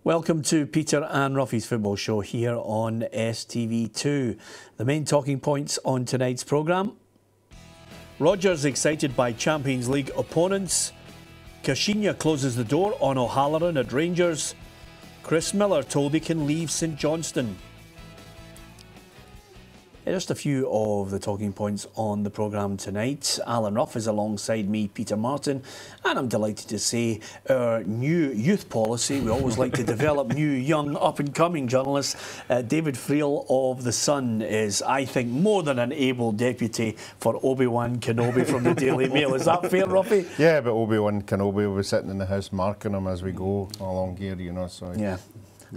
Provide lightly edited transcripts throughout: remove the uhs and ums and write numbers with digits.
Welcome to Peter and Ruffy's football show here on STV2. The main talking points on tonight's programme. Rodgers excited by Champions League opponents. Kashinya closes the door on O'Halloran at Rangers. Chris Miller told he can leave St Johnstone. Just a few of the talking points on the programme tonight. Alan Ruff is alongside me, Peter Martin, and I'm delighted to say our new youth policy. We always like to develop new, young, up-and-coming journalists. David Friel of The Sun is, I think, more than an able deputy for Obi-Wan Kenobi from the Daily Mail. Is that fair, Ruffy? Yeah, but Obi-Wan Kenobi will be sitting in the house marking him as we go along here, you know, so... Yeah.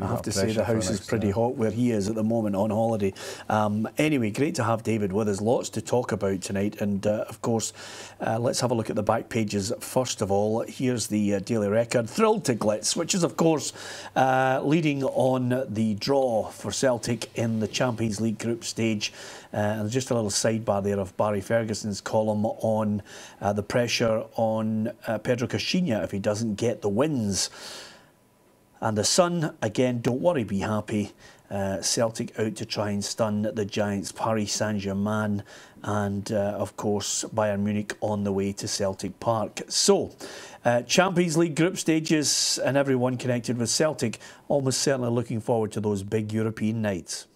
I have to say the house is pretty hot where he is at the moment on holiday. Anyway, great to have David with us. Lots to talk about tonight. And, of course, let's have a look at the back pages. First of all, here's the Daily Record. Thrilled to glitz, which is, of course, leading on the draw for Celtic in the Champions League group stage. And just a little sidebar there of Barry Ferguson's column on the pressure on Pedro Kashinya if he doesn't get the wins. And The Sun, again, don't worry, be happy. Celtic out to try and stun the Giants, Paris Saint-Germain, and, of course, Bayern Munich on the way to Celtic Park. So, Champions League group stages and everyone connected with Celtic almost certainly looking forward to those big European nights.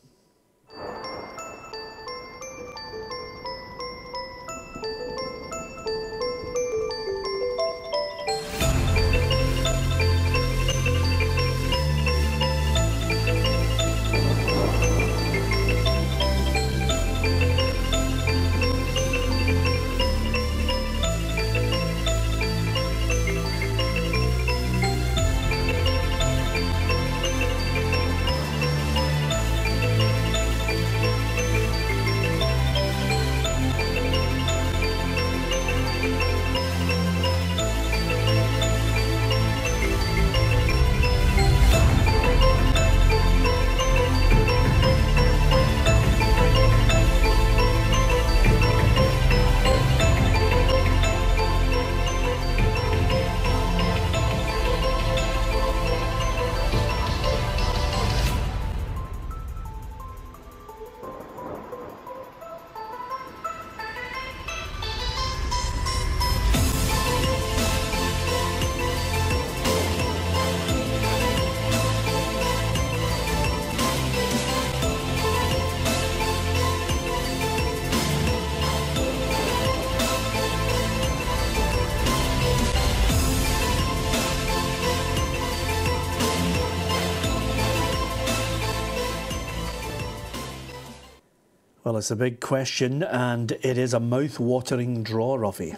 Well, it's a big question, and it is a mouth-watering draw, Ruffy.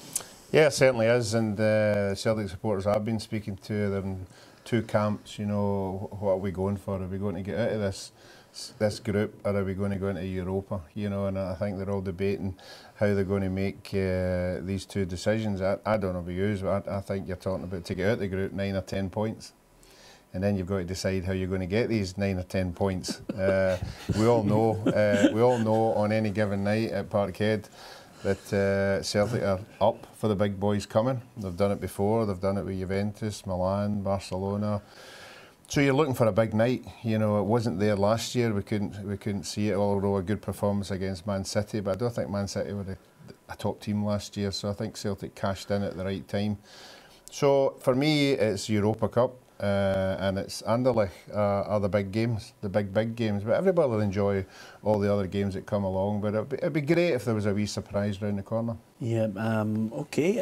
Yeah, it certainly is, and the Celtic supporters I've been speaking to, they're in two camps, you know, what are we going for? Are we going to get out of this group, or are we going to go into Europa? You know, and I think they're all debating how they're going to make these two decisions. I don't know about you, but I think you're talking about to get out of the group 9 or 10 points. And then you've got to decide how you're going to get these 9 or 10 points. We all know on any given night at Parkhead that Celtic are up for the big boys coming. They've done it before. They've done it with Juventus, Milan, Barcelona. So you're looking for a big night. You know, it wasn't there last year. We couldn't see it. Although a good performance against Man City, but I don't think Man City were a top team last year. So I think Celtic cashed in at the right time. So for me, it's Europa Cup. And it's Anderlecht are the big games, the big games. But everybody will enjoy all the other games that come along. But it'd be great if there was a wee surprise round the corner. Yeah, okay.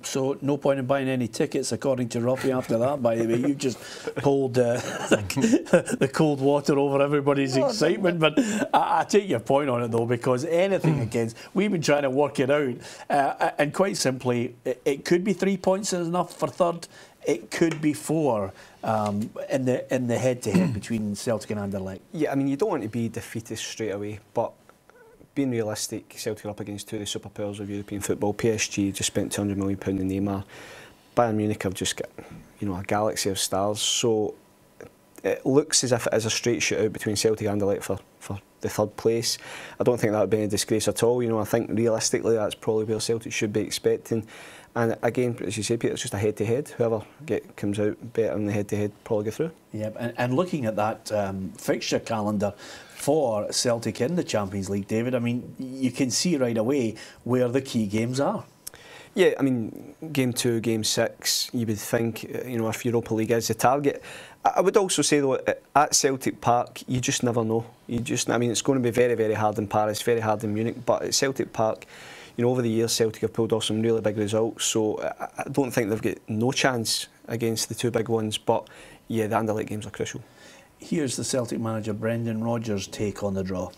So no point in buying any tickets, according to Ruffy, after that, by the way. You just pulled the cold water over everybody's excitement. But I take your point on it, though, because anything against... We've been trying to work it out. And quite simply, it could be 3 points is enough for third. It could be 4 in the head-to-head between Celtic and Anderlecht. Yeah, I mean, you don't want to be defeatist straight away, but being realistic, Celtic are up against two of the superpowers of European football. PSG just spent £200 million in Neymar. Bayern Munich have just got, you know, a galaxy of stars. So it looks as if it is a straight shootout between Celtic and Anderlecht for the third place. I don't think that would be any disgrace at all. You know, I think realistically that's probably where Celtic should be expecting. And again, as you say, Peter, it's just a head-to-head. Whoever comes out better in the head-to-head probably go through. Yeah, and looking at that fixture calendar for Celtic in the Champions League, David, I mean, you can see right away where the key games are. Yeah, I mean, game 2, game 6, you would think, you know, if Europa League is the target. I would also say, though, at Celtic Park, you just never know. I mean, it's going to be very, very hard in Paris, very hard in Munich, but at Celtic Park, you know, over the years, Celtic have pulled off some really big results, so I don't think they've got no chance against the 2 big ones, but yeah, the Anderlecht games are crucial. Here's the Celtic manager, Brendan Rodgers' take on the draw.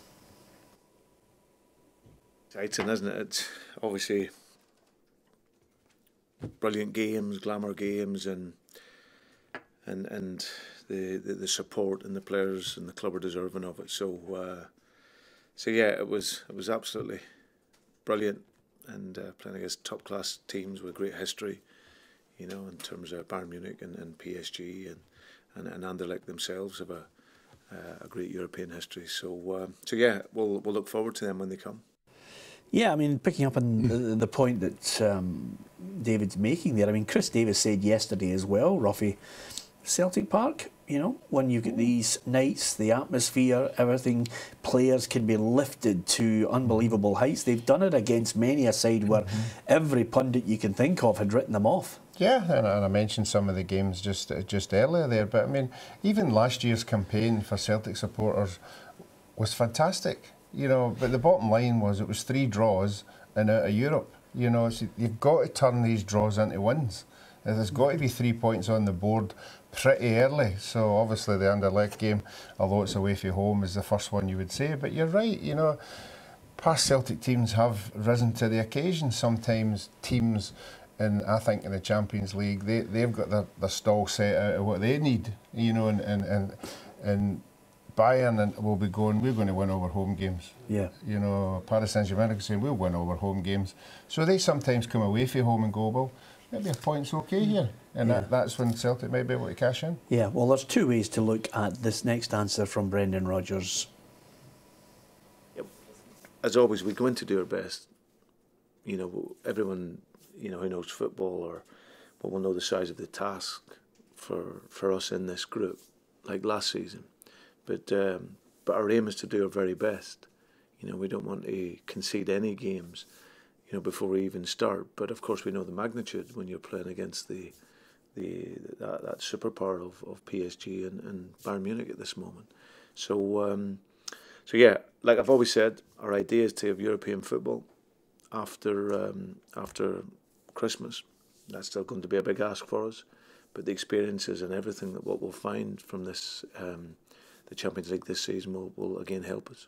Exciting, isn't it? It's obviously brilliant games, glamour games, and the support and the players and the club are deserving of it. So yeah, it was absolutely brilliant, and playing against top class teams with great history, you know, in terms of Bayern Munich and PSG and Anderlecht themselves have a great European history. So yeah, we'll look forward to them when they come. Yeah, I mean, picking up on the point that David's making there, I mean, Chris Davis said yesterday as well, Ruffy, Celtic Park, you know, when you get these nights, the atmosphere, everything, players can be lifted to unbelievable heights. They've done it against many a side where every pundit you can think of had written them off. Yeah, and I mentioned some of the games just earlier there, but I mean, even last year's campaign for Celtic supporters was fantastic. You know, but the bottom line was it was 3 draws and out of Europe. You know, so you've got to turn these draws into wins. There's got to be 3 points on the board pretty early. So obviously the Anderlecht game, although it's away from home, is the first one you would say. But you're right, you know, past Celtic teams have risen to the occasion. Sometimes teams, I think in the Champions League, they've got their stall set out of what they need. You know, and Bayern will be going, we're going to win over home games. Yeah. You know, Paris Saint-Germain are saying we'll win over home games. So they sometimes come away from home and go, well, maybe a point's okay here. And that's when Celtic may be able to cash in. Yeah, well, there's 2 ways to look at this next answer from Brendan Rodgers. Yep. As always, we go in to do our best. You know, everyone, you know, who knows football will know the size of the task for us in this group, like last season. But our aim is to do our very best. You know, we don't want to concede any games, you know, before we even start. But of course, we know the magnitude when you're playing against that superpower of PSG and Bayern Munich at this moment. So yeah, like I've always said, our idea is to have European football after Christmas. That's still going to be a big ask for us, but the experiences and everything that what we'll find from this. The Champions League this season will again help us.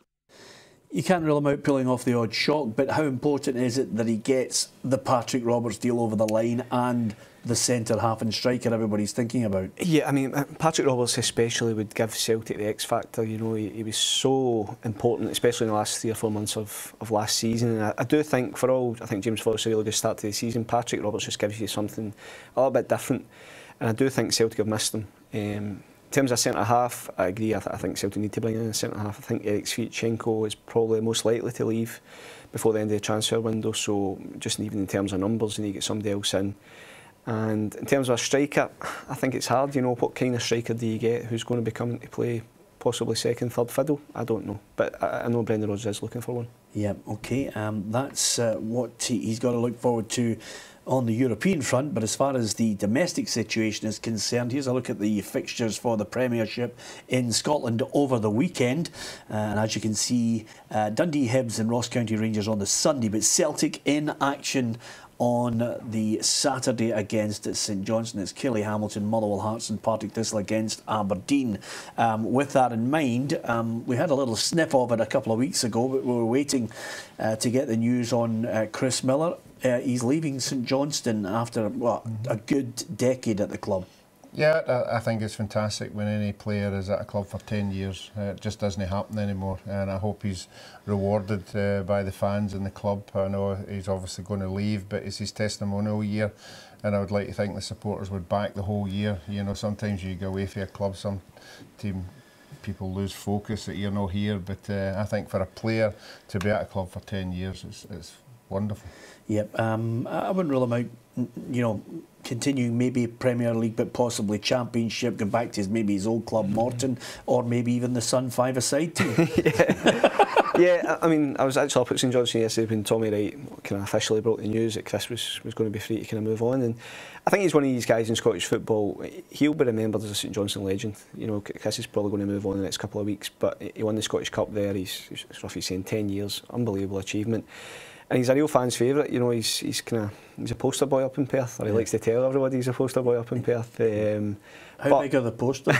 You can't rule him out pulling off the odd shock, but how important is it that he gets the Patrick Roberts deal over the line and the centre half and striker everybody's thinking about? Yeah, I mean, Patrick Roberts especially would give Celtic the X factor. You know, he was so important, especially in the last 3 or 4 months of last season. And I do think, I think James Forrest had a really good start to the season. Patrick Roberts just gives you something a little bit different, and I do think Celtic have missed him. In terms of centre-half, I agree. I think Celtic need to bring in a centre-half. I think Eric Sviatchenko is probably most likely to leave before the end of the transfer window, so just even in terms of numbers, you need to get somebody else in. And in terms of a striker, I think it's hard. You know, what kind of striker do you get? Who's going to be coming to play possibly second, third fiddle? I don't know. But I know Brendan Rodgers is looking for one. Yeah, OK. That's what he's got to look forward to on the European front, but as far as the domestic situation is concerned, here's a look at the fixtures for the Premiership in Scotland over the weekend. And as you can see, Dundee Hibs and Ross County Rangers on the Sunday, but Celtic in action on the Saturday against St Johnstone. It's Kelly Hamilton, Motherwell Hearts and Partick Thistle against Aberdeen. With that in mind, we had a little sniff of it a couple of weeks ago, but we were waiting to get the news on Chris Miller. He's leaving St Johnstone after a good decade at the club. Yeah, I think it's fantastic when any player is at a club for 10 years. It just doesn't happen anymore, and I hope he's rewarded by the fans and the club. I know he's obviously going to leave, but it's his testimonial year, and I would like to think the supporters would back the whole year. You know, sometimes you go away for a club, some people lose focus that you're not here, but I think for a player to be at a club for 10 years, it's wonderful. Yep, I wouldn't rule him out you know, continuing maybe Premier League but possibly Championship, going back to his old club Morton, or maybe even the Sun five-a-side team. Yeah, I mean, I was actually up at St Johnstone yesterday when Tommy Wright kind of officially broke the news that Chris was going to be free to kind of move on, and I think he's one of these guys in Scottish football. He'll be remembered as a St Johnstone legend. You know, Chris is probably going to move on in the next couple of weeks, but he won the Scottish Cup there. He's roughly saying 10 years, unbelievable achievement. And he's a real fan's favourite. You know, he's a poster boy up in Perth, or he likes to tell everybody he's a poster boy up in Perth. How big are the posters?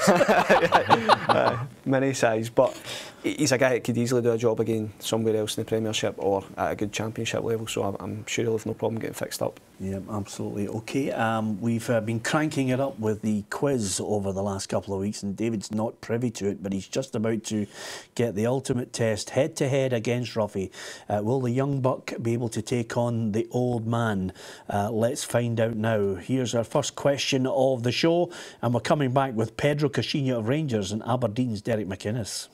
Mini size, but he's a guy that could easily do a job again somewhere else in the Premiership or at a good Championship level, so I'm sure he'll have no problem getting fixed up. Yeah, absolutely. Okay, we've been cranking it up with the quiz over the last couple of weeks, and David's not privy to it, but he's just about to get the ultimate test head-to-head against Ruffy. Will the young buck be able to take on the old man? Let's find out now. Here's our first question of the show, and we're coming back with Pedro Caixinha of Rangers and Aberdeen's Derek McInnes.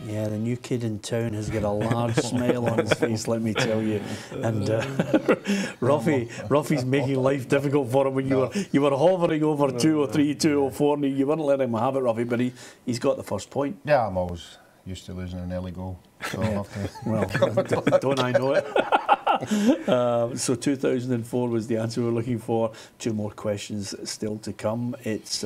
Yeah, the new kid in town has got a large smile on his face, let me tell you. And Ruffy's making life difficult for him when you were hovering over 203, 204, and you wouldn't let him have it, Ruffy, but he's got the first point. Yeah, I'm always used to losing an early goal. So I'll have to well, don't I know it? So 2004 was the answer we're looking for. 2 more questions still to come. It's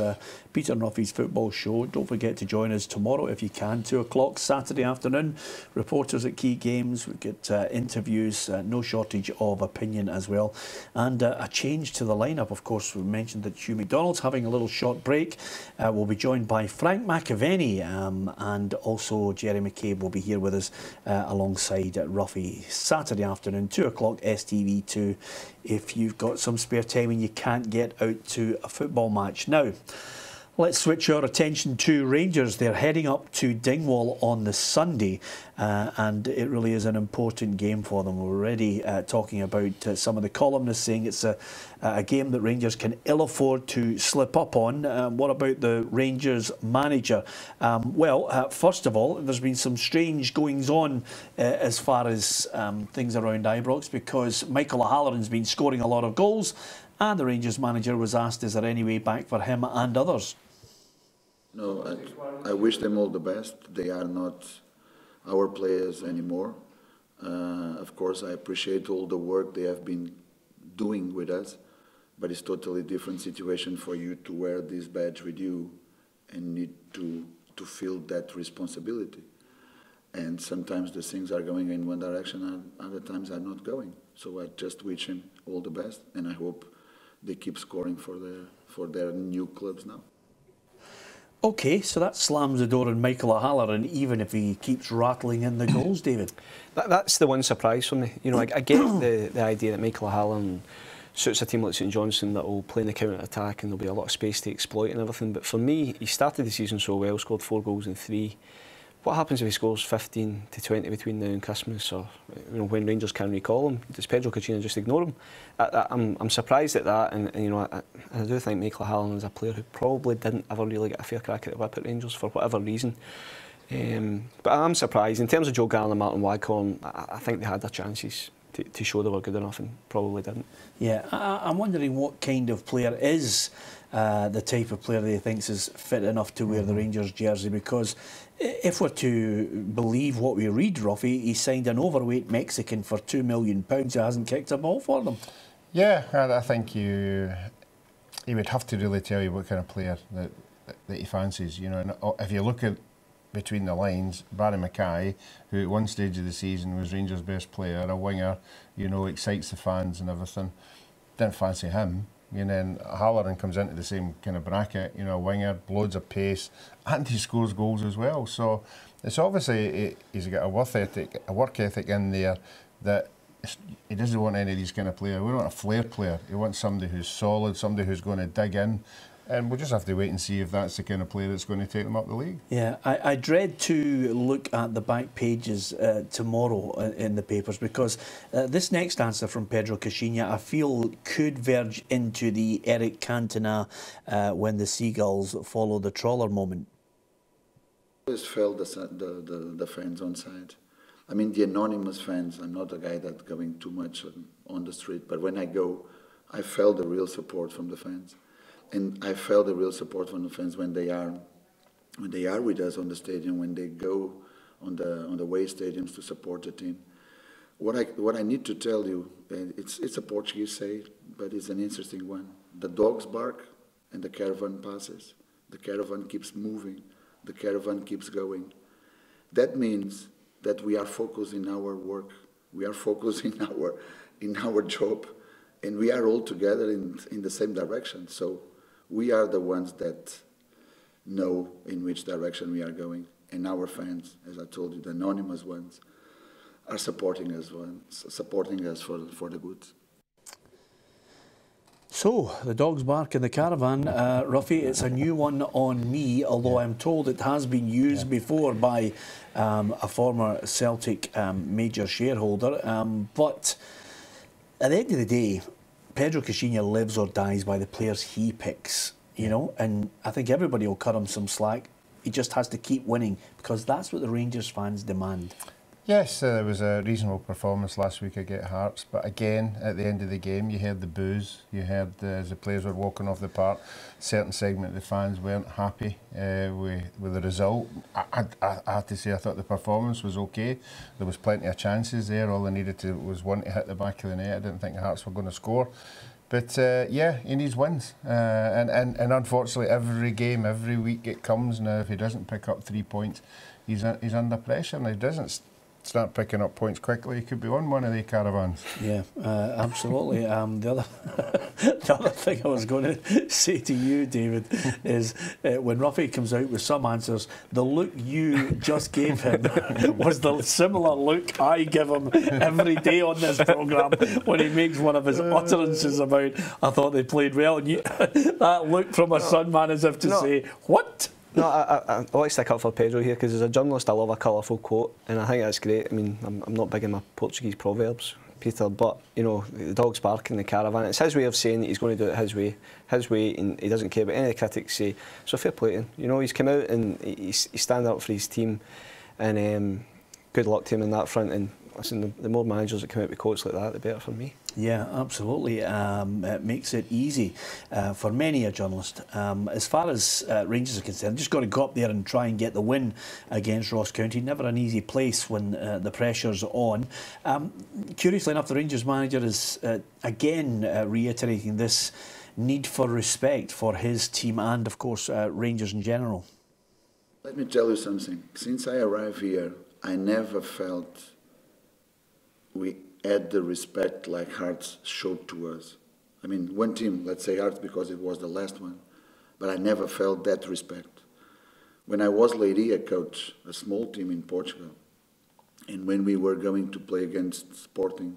Peter and Ruffy's football show. Don't forget to join us tomorrow if you can, 2 o'clock Saturday afternoon. Reporters at key games. We get interviews, no shortage of opinion as well, and a change to the lineup. Of course, we mentioned that Hugh McDonald's having a little short break. We'll be joined by Frank McAvenny, and also Jerry McCabe will be here with us alongside Ruffy. Saturday afternoon, 2 o'clock STV2, if you've got some spare time and you can't get out to a football match. Now, let's switch our attention to Rangers. They're heading up to Dingwall on the Sunday, and it really is an important game for them. We're already talking about some of the columnists saying it's a game that Rangers can ill afford to slip up on. What about the Rangers manager? Well, first of all, there's been some strange goings on as far as things around Ibrox, because Michael O'Halloran's been scoring a lot of goals, and the Rangers manager was asked, is there any way back for him and others? No, I wish them all the best. They are not our players anymore. Of course, I appreciate all the work they have been doing with us, but it's totally different situation for you to wear this badge with you and need to feel that responsibility. And sometimes the things are going in one direction and other times are not going. So I just wish him all the best, and I hope they keep scoring for their new clubs now. Okay, so that slams the door on Michael O'Halloran, even if he keeps rattling in the goals, David. That's the one surprise for me. You know, I get the idea that Michael O'Halloran suits a team like St Johnstone that will play in the counter-attack and there'll be a lot of space to exploit and everything. But for me, he started the season so well, scored 4 goals in 3. What happens if he scores 15 to 20 between now and Christmas, or when Rangers can recall him? Does Pedro Caixinha just ignore him? I'm surprised at that, and I do think Michael O'Halloran is a player who probably didn't ever really get a fair crack at the whip at Rangers for whatever reason. But I'm surprised. In terms of Joe Gallen and Martin Waghorn, I think they had their chances to show they were good enough and probably didn't. Yeah, I'm wondering what kind of player is the type of player that he thinks is fit enough to wear the Rangers jersey, because if we're to believe what we read, Ruffy, he signed an overweight Mexican for £2 million who hasn't kicked a ball for them. Yeah, I think he would have to really tell you what kind of player that he fancies. You know, and if you look at between the lines, Barry Mackay, who at one stage of the season was Rangers' best player, a winger, you know, excites the fans and everything, didn't fancy him. And then Halloran comes into the same kind of bracket, you know, a winger, loads of pace, and he scores goals as well. So it's obviously he's got a work ethic in there that he doesn't want any of these kind of players. We don't want a flair player. He wants somebody who's solid, somebody who's going to dig in. And we'll just have to wait and see if that's the kind of player that's going to take them up the league. Yeah, I dread to look at the back pages tomorrow in the papers, because this next answer from Pedro Caixinha, I feel, could verge into the Eric Cantona when the Seagulls follow the trawler moment. I always felt the fans on side. I mean, the anonymous fans. I'm not a guy that's going too much on the street, but when I go, I felt the real support from the fans. And I felt the real support from the fans when they are with us on the stadium, when they go on the away stadiums to support the team. What I need to tell you, it's a Portuguese say, but it's an interesting one. The dogs bark and the caravan passes. The caravan keeps moving. The caravan keeps going. That means that we are focused in our work. We are focused in our job, and we are all together in the same direction. So we are the ones that know in which direction we are going, and our fans, as I told you, the anonymous ones, are supporting us for the good. So, the dogs bark in the caravan. Ruffy, it's a new one on me, although I'm told it has been used before by a former Celtic major shareholder. But at the end of the day, Pedro Caixinha lives or dies by the players he picks, you know, and I think everybody will cut him some slack. He just has to keep winning, because that's what the Rangers fans demand. Yes, there was a reasonable performance last week against Hearts, but again, at the end of the game, you heard the boos. You heard as the players were walking off the park, a certain segment of the fans weren't happy with the result. I have to say, I thought the performance was okay. There was plenty of chances there. All they needed was one to hit the back of the net. I didn't think the Hearts were going to score. But yeah, he needs wins. And unfortunately, every game, every week it comes now. If he doesn't pick up 3 points, he's under pressure. And if he doesn't start picking up points quickly, he could be on one of the caravans. Yeah, absolutely. The other thing I was going to say to you, David, is when Ruffy comes out with some answers, the look you just gave him was the similar look I give him every day on this programme when he makes one of his utterances about, I thought they played well. And that look from a Sun man as if to say, what? No, I like to stick up for Pedro here, because as a journalist I love a colourful quote, and I think that's great. I mean, I'm not big in my Portuguese proverbs, Peter, but, you know, the dog's barking in the caravan. It's his way of saying that he's going to do it his way, and he doesn't care about any of the critics say. So fair play to him. You know, he's come out and he's standing up for his team, and good luck to him in that front. And listen, the more managers that come out with quotes like that, the better for me. Yeah, absolutely. It makes it easy for many a journalist. As far as Rangers are concerned, just got to go up there and try and get the win against Ross County. Never an easy place when the pressure's on. Curiously enough, the Rangers manager is again reiterating this need for respect for his team and, of course, Rangers in general. Let me tell you something. Since I arrived here, I never felt we had the respect like Hearts showed to us. I mean, one team, let's say Hearts because it was the last one, but I never felt that respect. When I was Leiria coach, a small team in Portugal, and when we were going to play against Sporting,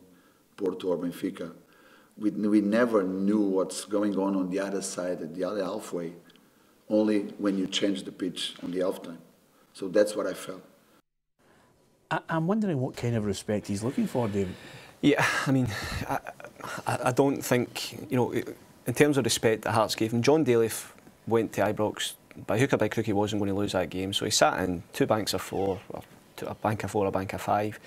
Porto or Benfica, we never knew what's going on the other side, at the other halfway, only when you change the pitch on the half time. So that's what I felt. I'm wondering what kind of respect he's looking for, David. Yeah, I mean, I don't think, you know, in terms of respect that Hearts gave him, John Daly went to Ibrox. By hook or by crook, he wasn't going to lose that game. So he sat in 2 banks of 4, or a bank of 4, a bank of 5.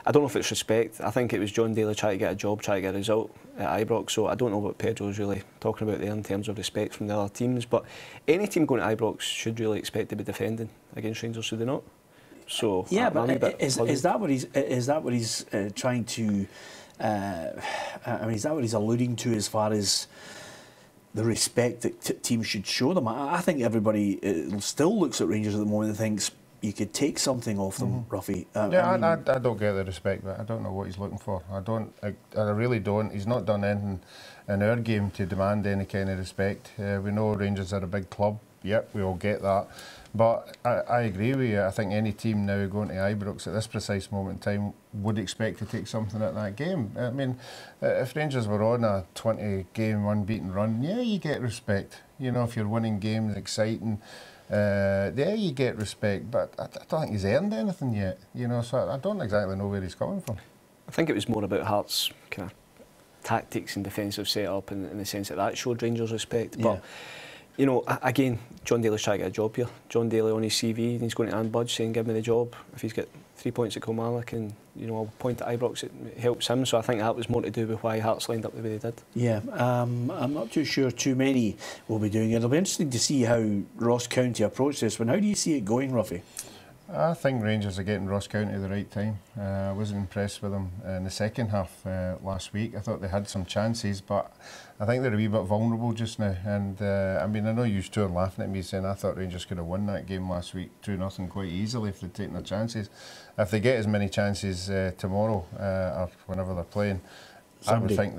I don't know if it's respect. I think it was John Daly trying to get a job, trying to get a result at Ibrox. So I don't know what Pedro's really talking about there in terms of respect from the other teams. But any team going to Ibrox should really expect to be defending against Rangers, should they not? So yeah, but is that what he's trying to? I mean, is that what he's alluding to as far as the respect that teams should show them? I think everybody still looks at Rangers at the moment and thinks you could take something off them, Ruffy. I don't get the respect, but I don't know what he's looking for. I really don't. He's not done anything in our game to demand any kind of respect. We know Rangers are a big club. Yep, we all get that. But I agree with you. I think any team now going to Ibrox at this precise moment in time would expect to take something at that game. I mean, if Rangers were on a 20-game unbeaten run, yeah, you get respect. You know, if you're winning games, exciting, yeah, you get respect. But I don't think he's earned anything yet. You know, so I don't exactly know where he's coming from. I think it was more about Hearts' kind of tactics and defensive setup in the sense that showed Rangers respect. But you know, again, John Daly's trying to get a job here. John Daly on his CV, and he's going to Ann Budge saying, give me the job. If he's got 3 points at Kilmarnock and, you know, a point at Ibrox, it helps him. So I think that was more to do with why Hearts lined up the way they did. Yeah, I'm not too sure too many will be doing it. It'll be interesting to see how Ross County approach this one. How do you see it going, Ruffy? I think Rangers are getting Ross County at the right time. I wasn't impressed with them in the second half last week. I thought they had some chances, but I think they're a wee bit vulnerable just now. And I mean, I know you two are laughing at me saying I thought Rangers could have won that game last week 2-0 quite easily if they'd taken their chances. If they get as many chances tomorrow or whenever they're playing, I would think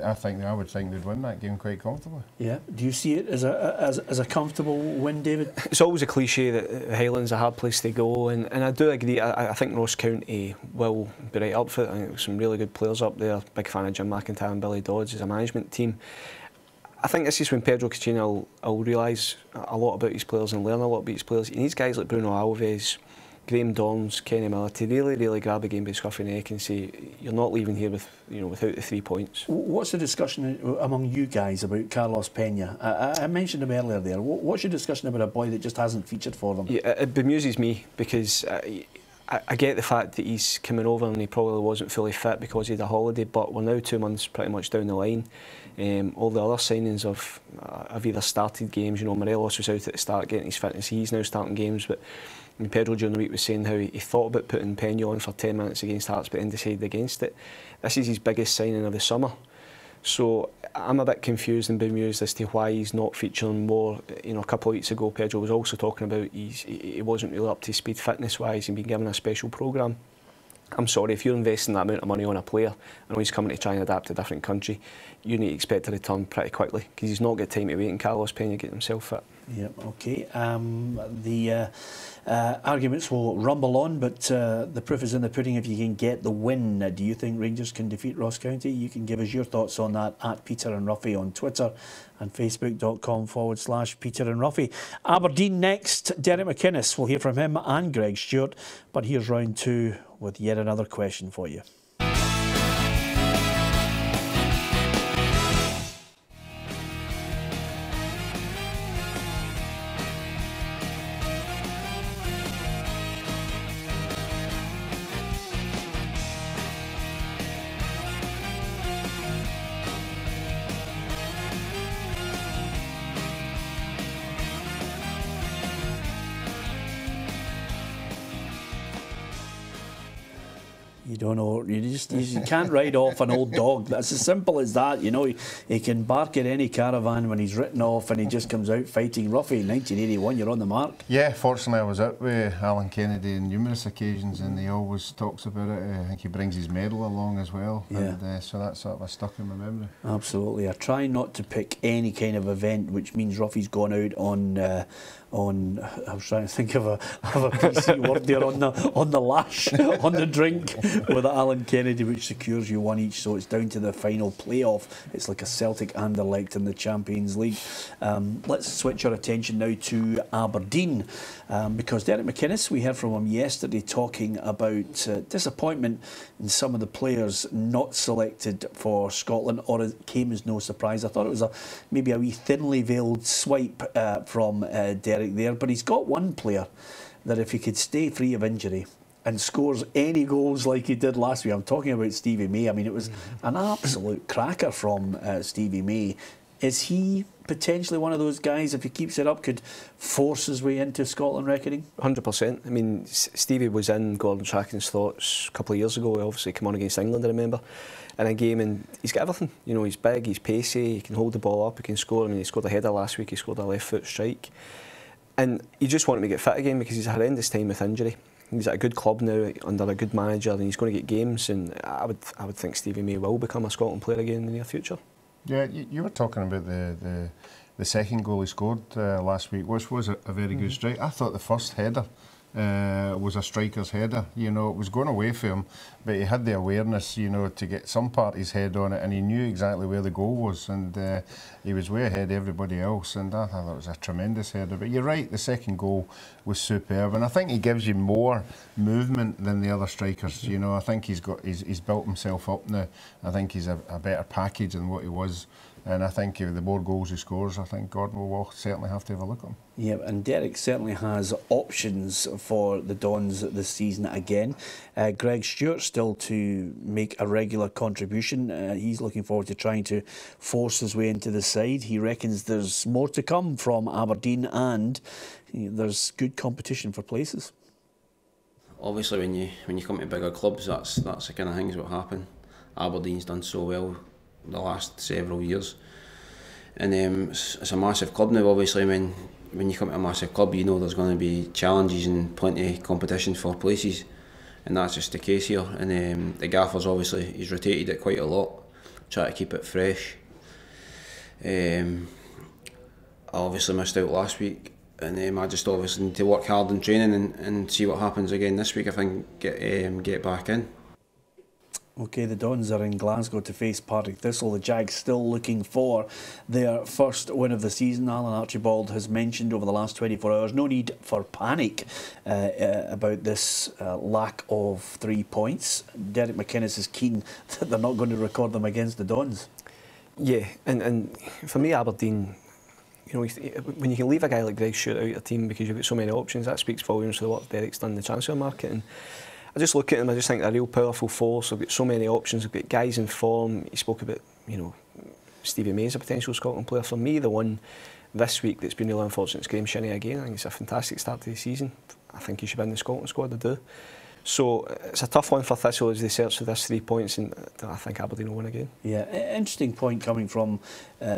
they'd win that game quite comfortably. Yeah. Do you see it as a comfortable win, David? It's always a cliche that the Highlands are a hard place to go, and I do agree. I think Ross County will be right up for it. I think there's some really good players up there. Big fan of Jim McIntyre and Billy Dodds as a management team. I think this is when Pedro Caixinha will realise a lot about his players and learn a lot about his players. He needs guys like Bruno Alves, Graham Dorns, Kenny Miller to really grab a game by the scruff of the neck and say you're not leaving here with without the 3 points. What's the discussion among you guys about Carlos Peña? I mentioned him earlier there. What's your discussion about a boy that just hasn't featured for them? Yeah, it bemuses me because I get the fact that he's coming over and he probably wasn't fully fit because he had a holiday, but we're now 2 months pretty much down the line. All the other signings have either started games. You know, Morelos was out at the start getting his fitness. He's now starting games, but Pedro during the week was saying how he thought about putting Peña on for 10 minutes against Hearts, but then decided against it. This is his biggest signing of the summer. So I'm a bit confused and bemused as to why he's not featuring more. You know, a couple of weeks ago, Pedro was also talking about he wasn't really up to speed fitness-wise and being given a special programme. I'm sorry, if you're investing that amount of money on a player, I know he's coming to try and adapt to a different country, you need to expect a return pretty quickly because he's not got time to wait and Carlos Peña get himself fit. Yeah, okay. The arguments will rumble on, but the proof is in the pudding if you can get the win. Do you think Rangers can defeat Ross County? You can give us your thoughts on that at Peter and Ruffy on Twitter and facebook.com/Peter and Ruffy. Aberdeen next. Derek McInnes. We'll hear from him and Greg Stewart. But here's round two with yet another question for you. You don't know, you can't ride off an old dog. That's as simple as that. You know, he can bark at any caravan when he's written off and he just comes out fighting. Ruffy, 1981, you're on the mark. Yeah, fortunately I was out with Alan Kennedy on numerous occasions and he always talks about it. I think he brings his medal along as well. Yeah. And so that's sort of stuck in my memory. Absolutely. I try not to pick any kind of event which means Ruffy's gone out on I was trying to think of a PC word there, on the lash, on the drink with Alan Kennedy, which secures you one each, so it's down to the final playoff. It's like a Celtic Anderlecht in the Champions League. Let's switch our attention now to Aberdeen, because Derek McInnes, we heard from him yesterday talking about disappointment in some of the players not selected for Scotland, or it came as no surprise. I thought it was maybe a wee thinly veiled swipe from Derek there, but he's got one player that if he could stay free of injury and scores any goals like he did last week, I'm talking about Stevie May. I mean, it was an absolute cracker from Stevie May. Is he potentially one of those guys, if he keeps it up, could force his way into Scotland reckoning? 100%. I mean, Stevie was in Gordon Strachan's thoughts a couple of years ago. He obviously came on against England, I remember, in a game, and he's got everything. You know, he's big, he's pacey, he can hold the ball up, he can score. I mean, he scored a header last week, he scored a left foot strike. And you just want him to get fit again because he's a horrendous time with injury. He's at a good club now under a good manager and he's going to get games, and I would think Stevie May will become a Scotland player again in the near future. Yeah, you were talking about the the second goal he scored last week, which was a very good strike. I thought the first header was a striker's header. You know, it was going away for him, but he had the awareness, you know, to get some part of his head on it, and he knew exactly where the goal was, and he was way ahead of everybody else, and I thought it was a tremendous header. But you're right, the second goal was superb, and I think he gives you more movement than the other strikers. You know, I think he's built himself up now. I think he's a better package than what he was. And I think the more goals he scores, I think Gordon will certainly have to have a look at him. Yeah, and Derek certainly has options for the Dons this season again. Greg Stewart still to make a regular contribution. He's looking forward to trying to force his way into the side. He reckons there's more to come from Aberdeen, and there's good competition for places. Obviously, when you come to bigger clubs, that's the kind of things that happen. Aberdeen's done so well the last several years, and it's a massive club now. Obviously, when you come to a massive club, you know there's going to be challenges and plenty of competition for places, and that's just the case here. And the gaffer's obviously, he's rotated it quite a lot, try to keep it fresh. I obviously missed out last week, and I just obviously need to work hard in training and see what happens again this week if I can get back in. OK, the Dons are in Glasgow to face Partick Thistle. The Jags still looking for their first win of the season. Alan Archibald has mentioned over the last 24 hours, no need for panic about this lack of 3 points. Derek McInnes is keen that they're not going to record them against the Dons. Yeah, and for me, Aberdeen, you know, when you can leave a guy like Greg Stewart out your team because you've got so many options, that speaks volumes to what Derek's done in the transfer market. And I just look at him, I just think they're a real powerful force. They've got so many options, they've got guys in form. He spoke about, you know, Stevie May's a potential Scotland player. For me, the one this week that's been really unfortunate is Graham Shinnie again. I think it's a fantastic start to the season. I think he should be in the Scotland squad, I do. So it's a tough one for Thistle as they search for this 3 points, and I think Aberdeen will win again. Yeah, interesting point coming from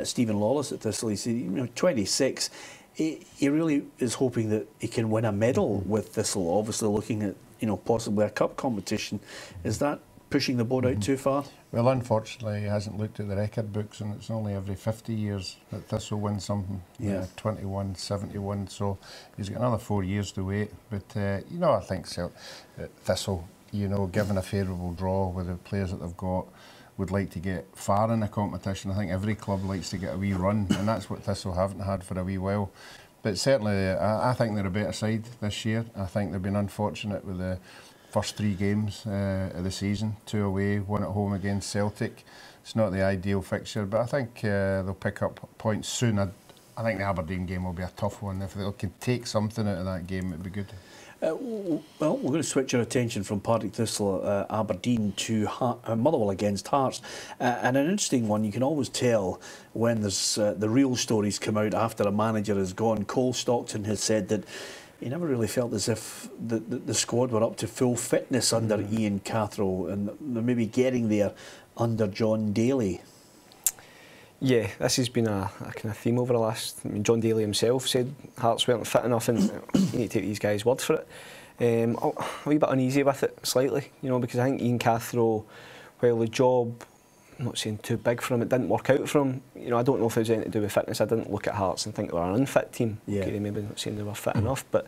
Stephen Lawless at Thistle. He said, you know, 26, he really is hoping that he can win a medal with Thistle, obviously looking at, you know, possibly a cup competition. Is that pushing the boat out too far? Well, unfortunately, he hasn't looked at the record books, and it's only every 50 years that Thistle wins something. Yeah. 21, 71, so he's got another 4 years to wait. But, you know, I think Thistle, you know, given a favourable draw with the players that they've got, would like to get far in the competition. I think every club likes to get a wee run, and that's what Thistle haven't had for a wee while. But certainly, I think they're a better side this year. I think they've been unfortunate with the first 3 games of the season, 2 away, 1 at home against Celtic. It's not the ideal fixture, but I think they'll pick up points soon. I think the Aberdeen game will be a tough one. If they can take something out of that game, it'd be good. Well, we're going to switch our attention from Partick Thistle, Aberdeen to Motherwell against Hearts. And an interesting one, you can always tell when there's the real stories come out after a manager is gone. Cole Stockton has said that he never really felt as if the squad were up to full fitness under Ian Cathro, and they're maybe getting there under John Daly. Yeah, this has been a kind of theme over the last. I mean, John Daly himself said Hearts weren't fit enough, and you need to take these guys' word for it. I'm a wee bit uneasy with it slightly, you know, because I think Ian Cathro, while the job, I'm not saying too big for him, it didn't work out for him. You know, I don't know if it was anything to do with fitness. I didn't look at Hearts and think they were an unfit team. Yeah. Okay, maybe not saying they were fit enough, but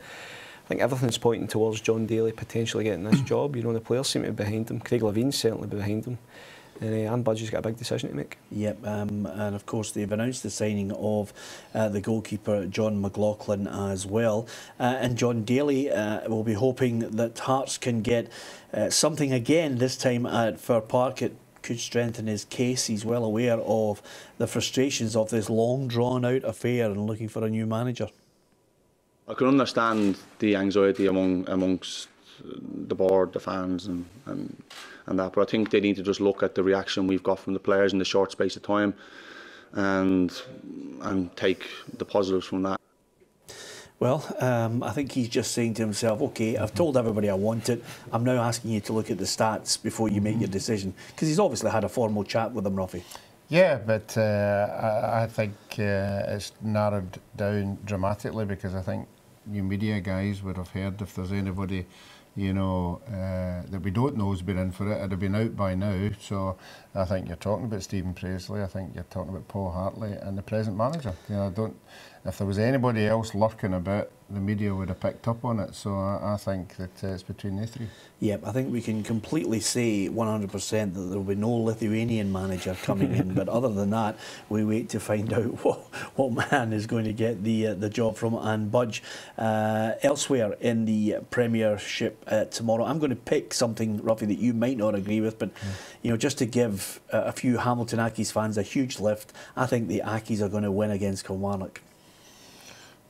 I think everything's pointing towards John Daly potentially getting this job. You know, the players seem to be behind him. Craig Levine's certainly behind him. And Anne Budge's got a big decision to make. Yep, and of course they've announced the signing of the goalkeeper John McLaughlin as well. And John Daly will be hoping that Hearts can get something again, this time at Fir Park. It could strengthen his case. He's well aware of the frustrations of this long drawn out affair and looking for a new manager. I can understand the anxiety amongst the board, the fans and that, but I think they need to just look at the reaction we've got from the players in the short space of time and take the positives from that. Well, I think he's just saying to himself, OK, I've told everybody I want it. I'm now asking you to look at the stats before you make your decision. Because he's obviously had a formal chat with them, Ruffy. Yeah, but I think it's narrowed down dramatically, because I think you media guys would have heard if there's anybody, you know, that we don't know has been in for it. It'd have been out by now. So I think you're talking about Stephen Presley. I think you're talking about Paul Hartley and the present manager. You know, if there was anybody else lurking about, the media would have picked up on it. So I think that it's between the three. Yep, I think we can completely say 100% that there will be no Lithuanian manager coming in. But other than that, we wait to find out what man is going to get the job from Anne Budge. Elsewhere in the Premiership tomorrow, I'm going to pick something, Ruffy, that you might not agree with, but you know, just to give a few Hamilton Accies fans a huge lift, I think the Accies are going to win against Kilmarnock.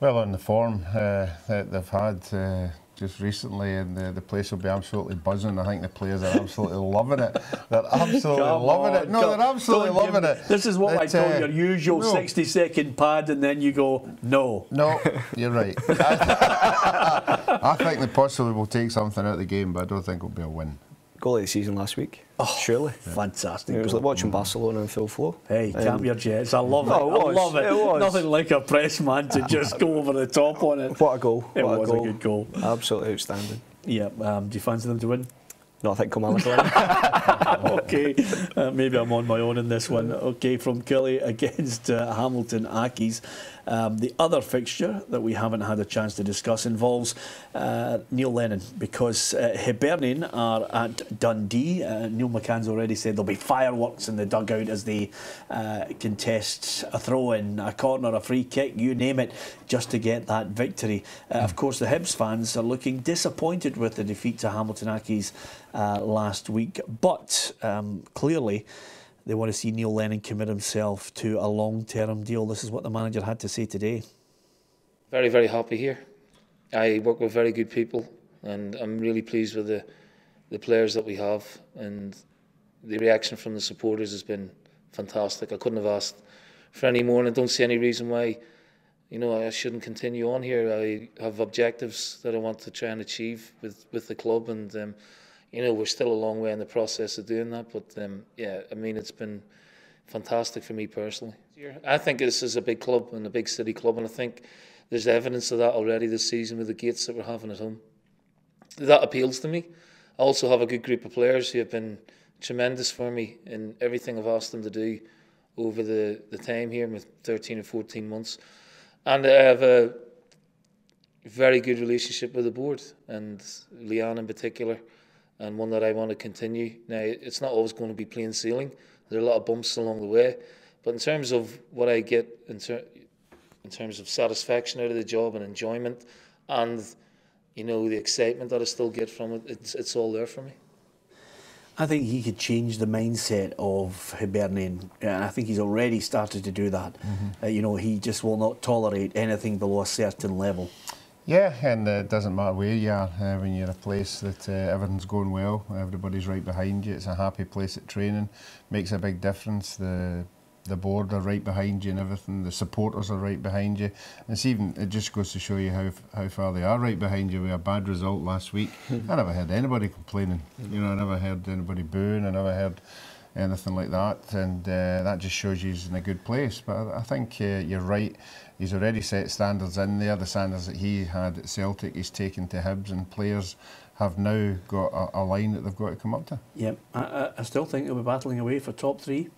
Well, on the form that they've had just recently, and the place will be absolutely buzzing. I think the players are absolutely loving it. They're absolutely loving it. No, they're absolutely loving it. This is what I call your usual 60-second pad, and then you go, no. No, you're right. I think they possibly will take something out of the game, but I don't think it'll be a win. Goal of the season last week. Oh, surely. Fantastic. It was like watching Barcelona in full flow. Hey, camp your jets. I love it. I love it. It was. Nothing like a press man to just go over the top on it. What a goal. It was a good goal. Absolutely outstanding. Yeah. Do you fancy them to win? No, I think Kilmarnock will win. Okay. Maybe I'm on my own in this one. Okay, from Killie against Hamilton Accies. The other fixture that we haven't had a chance to discuss involves Neil Lennon, because Hibernian are at Dundee. Neil McCann's already said there'll be fireworks in the dugout as they contest a throw-in, a corner, a free kick, you name it, just to get that victory. Of course, the Hibs fans are looking disappointed with the defeat to Hamilton Accies last week, but clearly they want to see Neil Lennon commit himself to a long-term deal. This is what the manager had to say today. Very, very happy here. I work with very good people, and I'm really pleased with the players that we have, and the reaction from the supporters has been fantastic. I couldn't have asked for any more, and I don't see any reason why, you know, I shouldn't continue on here. I have objectives that I want to try and achieve with the club, and you know, we're still a long way in the process of doing that, but yeah, I mean, it's been fantastic for me personally. I think this is a big club and a big city club, and I think there's evidence of that already this season with the gates that we're having at home. That appeals to me. I also have a good group of players who have been tremendous for me in everything I've asked them to do over the time here, with 13 or 14 months. And I have a very good relationship with the board, and Leanne in particular, and one that I want to continue. Now, it's not always going to be plain sailing. There are a lot of bumps along the way. But in terms of what I get in terms of satisfaction out of the job and enjoyment, and, you know, the excitement that I still get from it, it's all there for me. I think he could change the mindset of Hibernian, and I think he's already started to do that. You know, he just will not tolerate anything below a certain level. Yeah, and it doesn't matter where you are, when you're a place that everything's going well, everybody's right behind you, it's a happy place at training, makes a big difference. The board are right behind you and everything, the supporters are right behind you. It just goes to show you how far they are right behind you. With a bad result last week, I never heard anybody complaining, you know, I never heard anybody booing, I never heard anything like that, and that just shows you he's in a good place. But I think you're right. He's already set standards in there. The standards that he had at Celtic, he's taken to Hibs, and players have now got a line that they've got to come up to. Yep, I still think they'll be battling away for top three.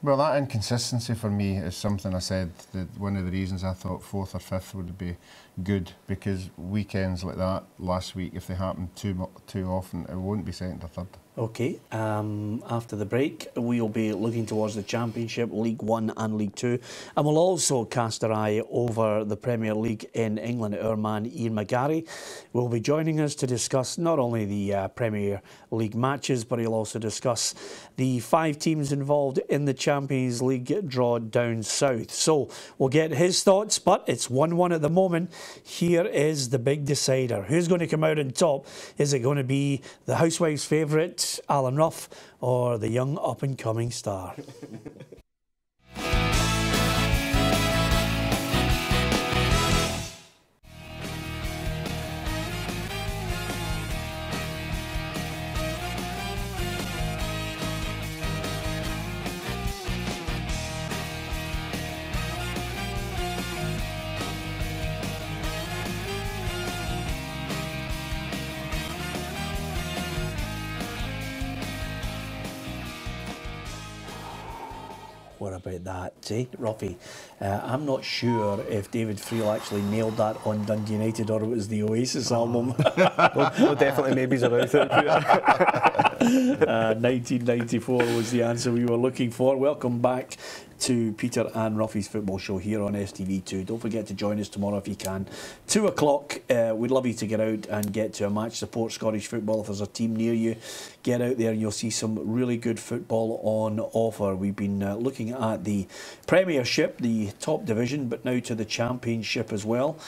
Well, that inconsistency for me is something I said that one of the reasons I thought fourth or fifth would be good, because weekends like that last week, if they happen too often, it won't be second or third. Okay, after the break, we'll be looking towards the Championship, League One and League Two, and we'll also cast our eye over the Premier League in England. Our man Ian McGarry will be joining us to discuss not only the Premier League matches, but he'll also discuss the 5 teams involved in the Champions League draw down south. So we'll get his thoughts, but it's 1-1 at the moment. Here is the big decider. Who's going to come out on top? Is it going to be the Housewives' favourite, Alan Ruff, or the young up-and-coming star? What about that, eh, Ruffy? I'm not sure if David Friel actually nailed that on Dundee United or it was the Oasis album. No, definitely maybes about it. 1994 was the answer we were looking for. Welcome back to Peter and Ruffy's Football Show here on STV2. Don't forget to join us tomorrow if you can. 2 o'clock, we'd love you to get out and get to a match. Support Scottish football. If there's a team near you, get out there and you'll see some really good football on offer. We've been looking at the Premiership, the top division, but now to the Championship as well.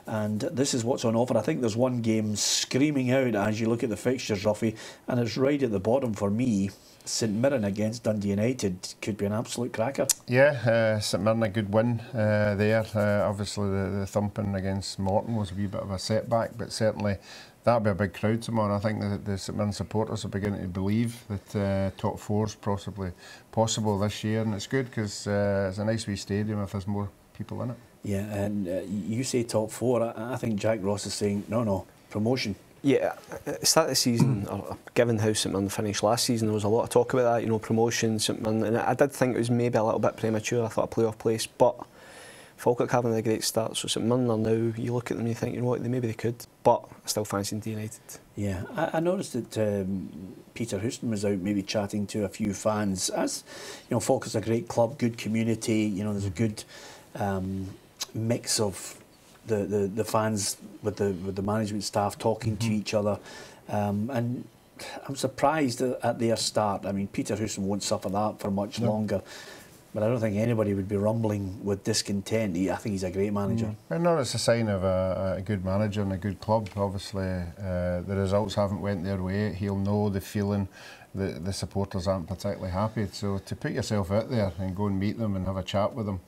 And this is what's on offer. I think there's one game screaming out as you look at the fixtures, Ruffy, and it's right at the bottom for me. St Mirren against Dundee United could be an absolute cracker. Yeah, St Mirren a good win there. Obviously the thumping against Morton was a wee bit of a setback, but certainly that'll be a big crowd tomorrow. I think that the St Mirren supporters are beginning to believe that top 4 is possibly possible this year, and it's good because it's a nice wee stadium if there's more people in it. Yeah, and you say top 4. I think Jack Ross is saying no, promotion. Yeah, at the start of the season, or given how St Mirren finished last season, there was a lot of talk about that, you know, promotion, St Mirren, and I did think it was maybe a little bit premature. I thought a playoff place, but Falkirk having a great start, so St Mirren are now, you look at them and you think, you know what, maybe they could, but I still fancy Dundee United. Yeah, I noticed that Peter Houston was out maybe chatting to a few fans. As you know, Falkirk's a great club, good community, you know, there's a good mix of the fans with the management staff talking to each other, and I'm surprised at their start. I mean, Peter Houston won't suffer that for much longer, but I don't think anybody would be rumbling with discontent. I think he's a great manager. No, it's a sign of a good manager and a good club. Obviously, the results haven't went their way. He'll know the feeling that the supporters aren't particularly happy. So to put yourself out there and go and meet them and have a chat with them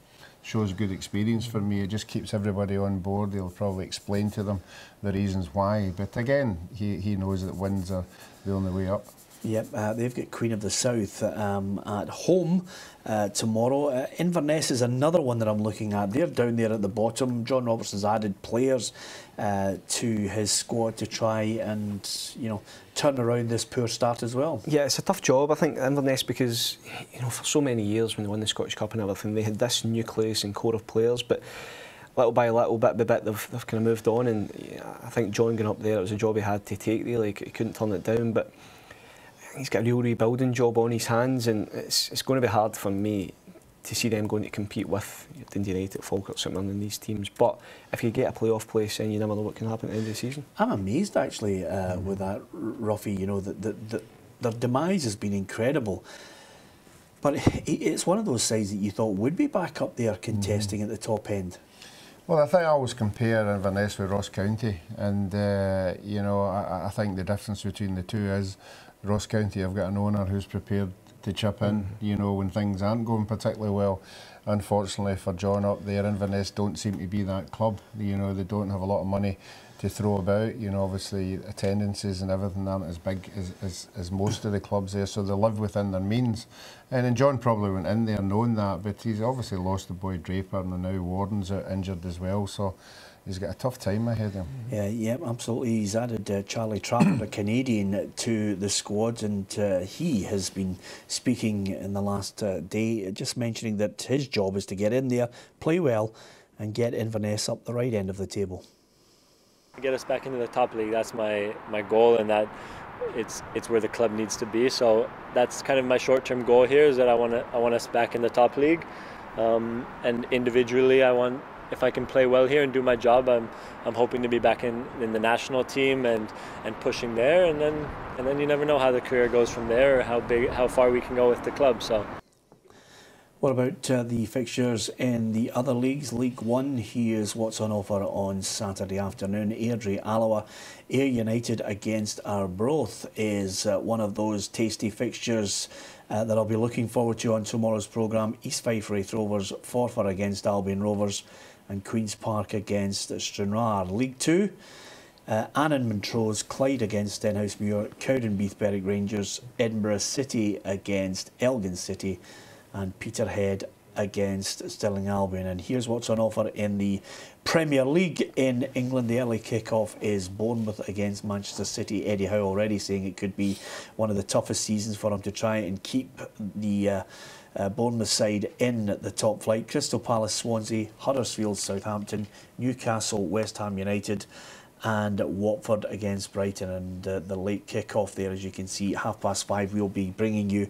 shows good experience for me. It just keeps everybody on board. He'll probably explain to them the reasons why. But again, he knows that wins are the only way up. Yep, they've got Queen of the South at home tomorrow. Inverness is another one that I'm looking at. They're down there at the bottom. John Robertson's added players to his squad to try and, you know, turn around this poor start as well. Yeah, it's a tough job, I think, Inverness, because, you know, for so many years when they won the Scottish Cup and everything, they had this nucleus and core of players, but little by little, bit by bit, they've kind of moved on, and I think John going up there, it was a job he had to take, really. He couldn't turn it down, but he's got a real rebuilding job on his hands, and it's going to be hard for me to see them going to compete with Dundee United, Falkirk, St Mirren and these teams. But if you get a playoff place, then you never know what can happen at the end of the season. I'm amazed actually with that, Ruffy. You know, that their demise has been incredible. But it's one of those sides that you thought would be back up there contesting at the top end. Well, I think I always compare Inverness with Ross County, and you know, I think the difference between the two is Ross County have got an owner who's prepared to chip in, you know, when things aren't going particularly well. Unfortunately for John up there, Inverness don't seem to be that club. You know, they don't have a lot of money to throw about. You know, obviously attendances and everything aren't as big as most of the clubs there, so they live within their means. And then John probably went in there knowing that, but he's obviously lost the boy Draper, and now Warden's out injured as well, so he's got a tough time ahead of him. Yeah, absolutely. He's added Charlie Trafford, a Canadian, to the squad, and he has been speaking in the last day, just mentioning that his job is to get in there, play well, and get Inverness up the right end of the table. Get us back into the top league. That's my goal, and that it's where the club needs to be. So that's kind of my short-term goal here, is that I want us back in the top league, and individually I want, if I can play well here and do my job, I'm hoping to be back in the national team and pushing there, and then you never know how the career goes from there, or how far we can go with the club. So. What about the fixtures in the other leagues? League One, here's what's on offer on Saturday afternoon. Airdrie Alloa, Ayr United against Arbroath is one of those tasty fixtures that I'll be looking forward to on tomorrow's programme. East Fife Wraith Rovers, Forfar against Albion Rovers, and Queen's Park against Stranraer. League Two, Annan Montrose, Clyde against Stenhousemuir, Cowdenbeath Berwick Rangers, Edinburgh City against Elgin City, and Peterhead against Stirling Albion. And here's what's on offer in the Premier League in England. The early kick-off is Bournemouth against Manchester City. Eddie Howe already saying it could be one of the toughest seasons for him to try and keep the Bournemouth side in the top flight. Crystal Palace, Swansea, Huddersfield, Southampton, Newcastle, West Ham United and Watford against Brighton. And the late kick-off there, as you can see, 5:30, we'll be bringing you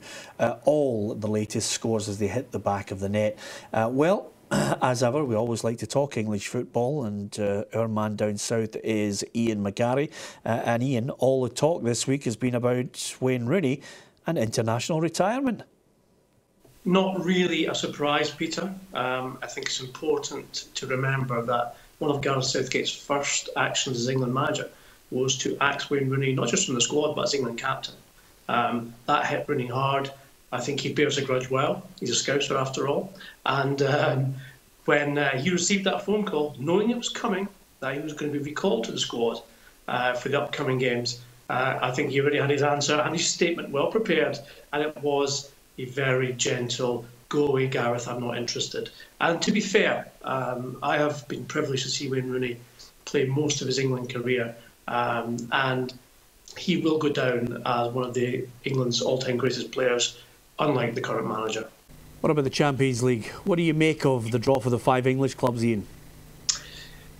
all the latest scores as they hit the back of the net. Well, as ever, we always like to talk English football, and our man down south is Ian McGarry. And Ian, all the talk this week has been about Wayne Rooney and international retirement. Not really a surprise, Peter. I think it's important to remember that one of Gareth Southgate's first actions as England manager was to axe Wayne Rooney, not just from the squad, but as England captain. That hit Rooney hard. I think he bears a grudge well. He's a Scouser after all. And when he received that phone call, knowing it was coming, that he was going to be recalled to the squad for the upcoming games, I think he already had his answer and his statement well prepared. And it was a very gentle, go away, Gareth, I'm not interested. And to be fair, I have been privileged to see Wayne Rooney play most of his England career. And he will go down as one of England's all-time greatest players, unlike the current manager. What about the Champions League? What do you make of the draw for the 5 English clubs, Ian?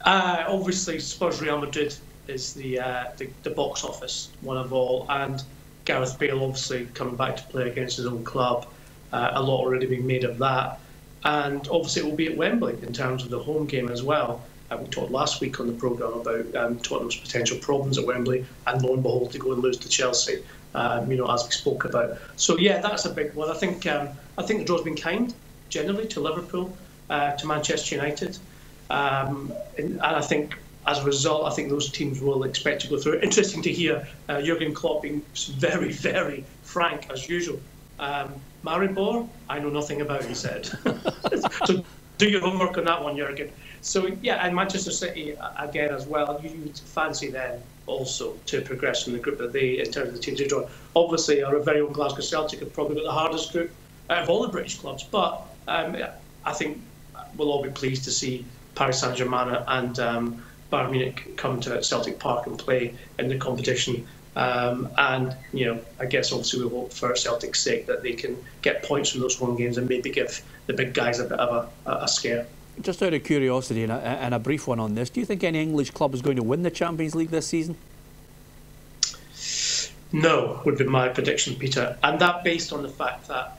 Obviously, Spurs Real Madrid is the box office, one of all. And Gareth Bale obviously coming back to play against his own club. A lot already being made of that. And obviously it will be at Wembley in terms of the home game as well. We talked last week on the programme about Tottenham's potential problems at Wembley, and lo and behold, to go and lose to Chelsea, as we spoke about. So yeah, that's a big one. I think the draw's been kind, generally, to Liverpool, to Manchester United. And I think, as a result, I think those teams will expect to go through. Interesting to hear Jurgen Klopp being very, very frank, as usual. Maribor, I know nothing about, he said. So do your homework on that one, Jurgen. So yeah, and Manchester City again as well. You would fancy them also to progress from the group that they, in terms of the teams they draw. Obviously, our very own Glasgow Celtic have probably got the hardest group out of all the British clubs. But I think we'll all be pleased to see Paris Saint-Germain and Bayern Munich come to Celtic Park and play in the competition. And I guess obviously we hope for Celtic's sake that they can get points from those home games and maybe give the big guys a bit of a scare. Just out of curiosity, and a brief one on this, do you think any English club is going to win the Champions League this season? No, would be my prediction, Peter. And that based on the fact that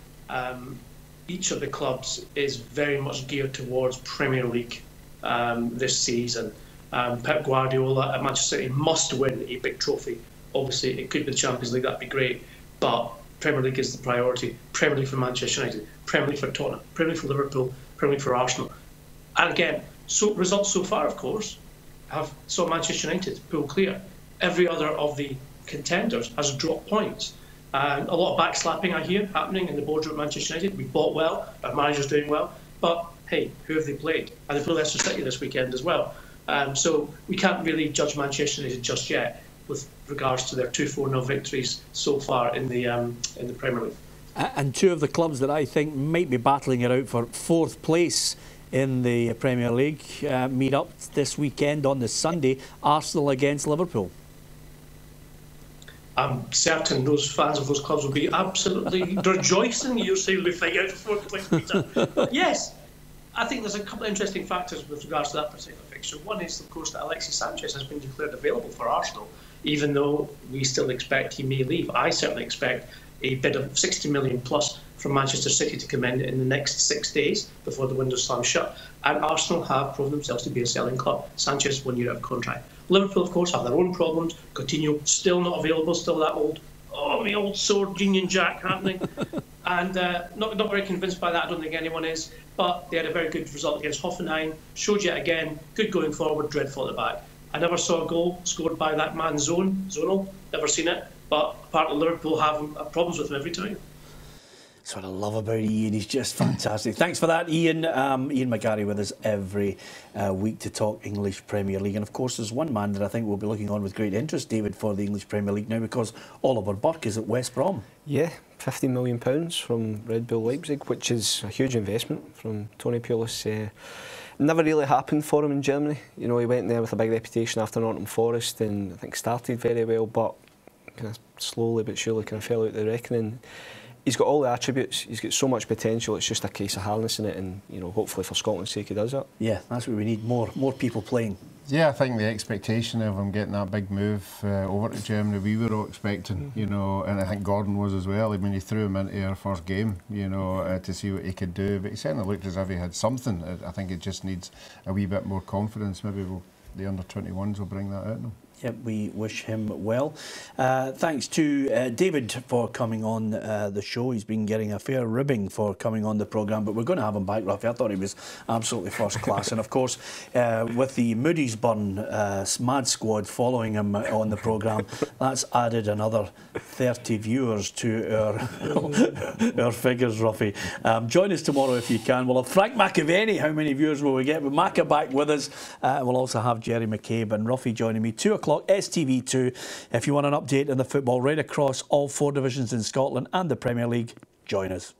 each of the clubs is very much geared towards Premier League this season. Pep Guardiola at Manchester City must win a big trophy. Obviously, it could be the Champions League, that'd be great. But Premier League is the priority. Premier League for Manchester United, Premier League for Tottenham, Premier League for Liverpool, Premier League for Arsenal. And again, results so far, of course, saw Manchester United pull clear. Every other of the contenders has dropped points. A lot of backslapping, I hear, happening in the boardroom at Manchester United. We bought well, our manager's doing well. But, hey, who have they played? And they play Leicester City this weekend as well. So we can't really judge Manchester United just yet with regards to their 2-4-0 victories so far in the Premier League. And two of the clubs that I think might be battling it out for 4th place in the Premier League meet up this weekend on the Sunday. Arsenal against Liverpool. I'm certain those fans of those clubs will be absolutely rejoicing you're saying we fight out for 4th place, Peter. Yes, I think there's a couple of interesting factors with regards to that particular fixture. One is, of course, that Alexis Sanchez has been declared available for Arsenal, even though we still expect he may leave. I certainly expect a bid of 60 million plus from Manchester City to come in the next 6 days before the window slams shut. And Arsenal have proven themselves to be a selling club. Sanchez 1 year out of contract. Liverpool, of course, have their own problems. Coutinho still not available, still that old, my old sword, Union Jack happening. And not very convinced by that, I don't think anyone is. But they had a very good result against Hoffenheim. Showed yet again, good going forward, dreadful at the back. I never saw a goal scored by that man Zonal, never seen it. But apparently Liverpool have problems with him every time. That's what I love about Ian. He's just fantastic. Thanks for that, Ian. Ian McGarry with us every week to talk English Premier League. And of course, there's one man that I think we'll be looking on with great interest, David, for the English Premier League now, because Oliver Burke is at West Brom. Yeah, £50 million from Red Bull Leipzig, which is a huge investment from Tony Pulis. Never really happened for him in Germany. You know, he went there with a big reputation after Nottingham Forest and I think started very well, but kind of slowly but surely kind of fell out the reckoning. he's got all the attributes. He's got so much potential. It's just a case of harnessing it, and you know, hopefully for Scotland's sake, he does that. Yeah, that's what we need. More people playing. Yeah, I think the expectation of him getting that big move over to Germany, we were all expecting, you know, and I think Gordon was as well. I mean, he threw him into our first game, you know, to see what he could do. But he certainly looked as if he had something. I think it just needs a wee bit more confidence. Maybe the under-21s will bring that out in him. Yep, we wish him well. Thanks to David for coming on the show. He's been getting a fair ribbing for coming on the programme, but we're going to have him back, Ruffy. I thought he was absolutely first class. And of course, with the Moodiesburn Mad Squad following him on the programme, that's added another 30 viewers to our figures, Ruffy. Join us tomorrow if you can. We'll have Frank McAvenny. How many viewers will we get? With Macca back with us. We'll also have Jerry McCabe and Ruffy joining me. 2 o'clock. STV2 if you want an update on the football right across all 4 divisions in Scotland and the Premier League. Join us.